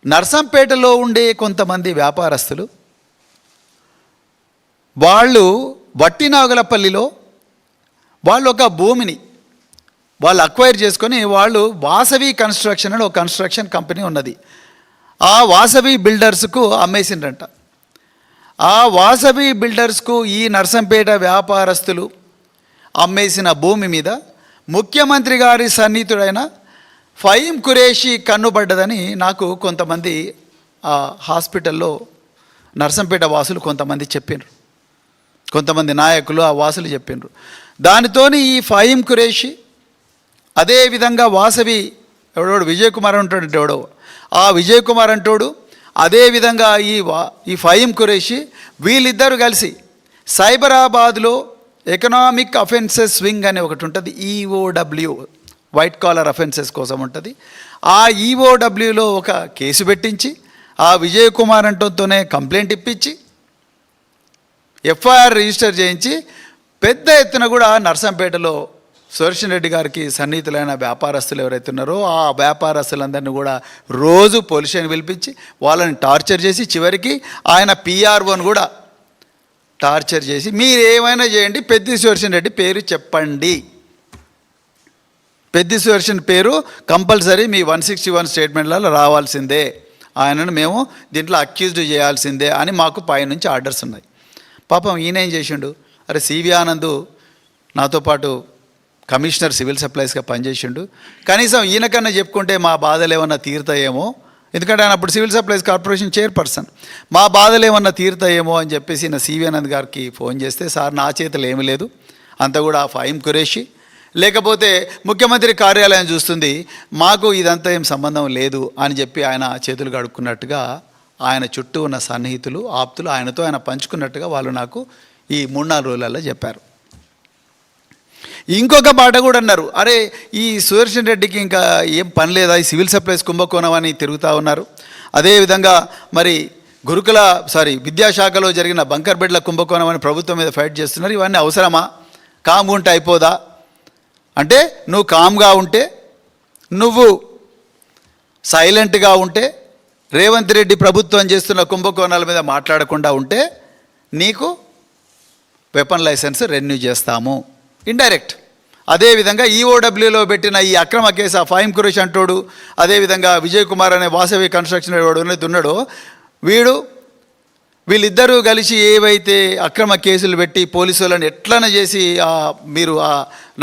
నర్సంపేటలో ఉండే కొంతమంది వ్యాపారస్తులు వాళ్ళు వట్టినాగులపల్లిలో వాళ్ళు ఒక భూమిని వాళ్ళు అక్వైర్ చేసుకొని వాళ్ళు వాసవి కన్స్ట్రక్షన్ అని ఒక కన్స్ట్రక్షన్ కంపెనీ ఉన్నది. ఆ వాసవి బిల్డర్స్కు అమ్మేసిండ్రంట. ఆ వాసవి బిల్డర్స్కు ఈ నర్సంపేట వ్యాపారస్తులు అమ్మేసిన భూమి మీద ముఖ్యమంత్రి గారి సన్నిహితుడైన ఫహీం ఖురేషీ కన్నుబడ్డదని నాకు కొంతమంది ఆ హాస్పిటల్లో నర్సంపేట వాసులు కొంతమంది చెప్పినారు. కొంతమంది నాయకులు ఆ వాసులు చెప్పినారు. దానితోని ఈ ఫహీం ఖురేషీ అదేవిధంగా వాసవి ఎవడోడు విజయ్ కుమార్ అంటాడు, ఎవడో ఆ విజయ్ కుమార్ అంటాడు, అదేవిధంగా ఈ ఫహీం ఖురేషీ వీళ్ళిద్దరూ కలిసి సైబరాబాద్లో ఎకనామిక్ అఫెన్సెస్ వింగ్ అనే ఒకటి ఉంటుంది. ఈఓడబ్ల్యూ వైట్ కాలర్ అఫెన్సెస్ కోసం ఉంటుంది. ఆ ఈఓడబ్ల్యూలో ఒక కేసు పెట్టించి ఆ విజయ్ కుమార్ అంటోతోనే కంప్లైంట్ ఇప్పించి ఎఫ్ఐఆర్ రిజిస్టర్ చేయించి పెద్ద ఎత్తున కూడా నర్సంపేటలో సుదర్శన్ రెడ్డి గారికి సన్నిహితులైన వ్యాపారస్తులు ఎవరైతే ఉన్నారో ఆ వ్యాపారస్తులందరినీ కూడా రోజు పోలీస్ స్టేషన్ పిలిపించి వాళ్ళని టార్చర్ చేసి చివరికి ఆయన పిఆర్ఓని కూడా టార్చర్ చేసి మీరు ఏమైనా చేయండి, పెద్ది సుదర్శన్ రెడ్డి పేరు చెప్పండి, పెద్ది సుదర్శన్ పేరు కంపల్సరీ మీ 161 స్టేట్మెంట్లలో రావాల్సిందే, ఆయనను మేము దీంట్లో అక్యూజ్డ్ చేయాల్సిందే అని మాకు పైనుంచి ఆర్డర్స్ ఉన్నాయి. పాపం ఈయన ఏం చేసిండు, అరే సివి ఆనంద్ నాతో పాటు కమిషనర్ సివిల్ సప్లైస్గా పనిచేసిండు, కనీసం ఈయనకన్నా చెప్పుకుంటే మా బాధలు ఏమన్నా తీరుతాయేమో, ఎందుకంటే ఆయన అప్పుడు సివిల్ సప్లైస్ కార్పొరేషన్ చైర్పర్సన్, మా బాధలు ఏమన్నా తీరుతాయేమో అని చెప్పేసి నా సివి ఆనంద్ గారికి ఫోన్ చేస్తే, సార్ నా చేతులు ఏమీ లేదు, అంతా కూడా ఫహీం ఖురేషీ లేకపోతే ముఖ్యమంత్రి కార్యాలయం చూస్తుంది, మాకు ఇదంతా ఏం సంబంధం లేదు అని చెప్పి ఆయన చేతులు కడుక్కున్నట్టుగా ఆయన చుట్టూ ఉన్న సన్నిహితులు ఆప్తులు ఆయనతో ఆయన పంచుకున్నట్టుగా వాళ్ళు నాకు ఈ 3-4 రోజులలో చెప్పారు. ఇంకొక మాట కూడా అన్నారు, అరే ఈ సుదర్శన్ రెడ్డికి ఇంకా ఏం పని లేదా, ఈ సివిల్ సప్లైస్ కుంభకోణం అని తిరుగుతూ ఉన్నారు, అదేవిధంగా మరి విద్యాశాఖలో జరిగిన బంకర్ బెడ్ల కుంభకోణం అని ప్రభుత్వం మీద ఫైట్ చేస్తున్నారు, ఇవన్నీ అవసరమా, కామ్గా ఉంటే అయిపోదా అంటే, నువ్వు కామ్గా ఉంటే, నువ్వు సైలెంట్గా ఉంటే, రేవంత్ రెడ్డి ప్రభుత్వం చేస్తున్న కుంభకోణాల మీద మాట్లాడకుండా ఉంటే నీకు వెపన్ లైసెన్స్ రెన్యూ చేస్తాము ఇండైరెక్ట్. అదేవిధంగా ఈఓడబ్ల్యూలో పెట్టిన ఈ అక్రమ కేసు ఆ ఫహీం ఖురేషీ అంటోడు, అదేవిధంగా విజయ్ కుమార్ అనే వాసవి కన్స్ట్రక్షన్ ఉన్నాడో వీళ్ళిద్దరూ కలిసి ఏవైతే అక్రమ కేసులు పెట్టి పోలీసులను ఎట్లన చేసి మీరు ఆ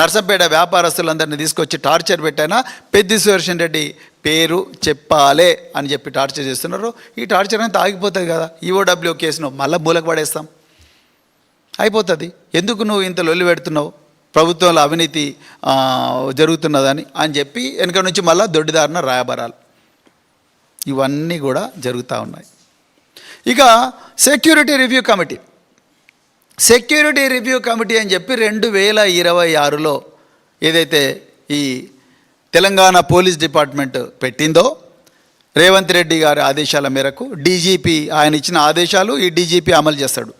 నర్సంపేట వ్యాపారస్తులందరినీ తీసుకొచ్చి టార్చర్ పెట్టైనా పెద్ది సుదర్శన్ రెడ్డి పేరు చెప్పాలే అని చెప్పి టార్చర్ చేస్తున్నారు. ఈ టార్చర్ అంతా ఆగిపోతుంది కదా, ఈఓడబ్ల్యూ కేసును మళ్ళీ మూలకు పడేస్తాం, అయిపోతుంది. ఎందుకు నువ్వు ఇంత లొల్లి పెడుతున్నావు, ప్రభుత్వంలో అవినీతి జరుగుతున్నదని అని చెప్పి వెనక నుంచి మళ్ళీ దొడ్డిదారిన రాయబారాలు ఇవన్నీ కూడా జరుగుతూ ఉన్నాయి. ఇక సెక్యూరిటీ రివ్యూ కమిటీ అని చెప్పి 2026లో ఏదైతే ఈ తెలంగాణ పోలీస్ డిపార్ట్మెంట్ పెట్టిందో, రేవంత్ రెడ్డి గారి ఆదేశాల మేరకు డీజీపీ ఆయన ఇచ్చిన ఆదేశాలు ఈ డీజీపీ అమలు చేస్తాడు,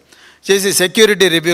చేసి సెక్యూరిటీ రివ్యూ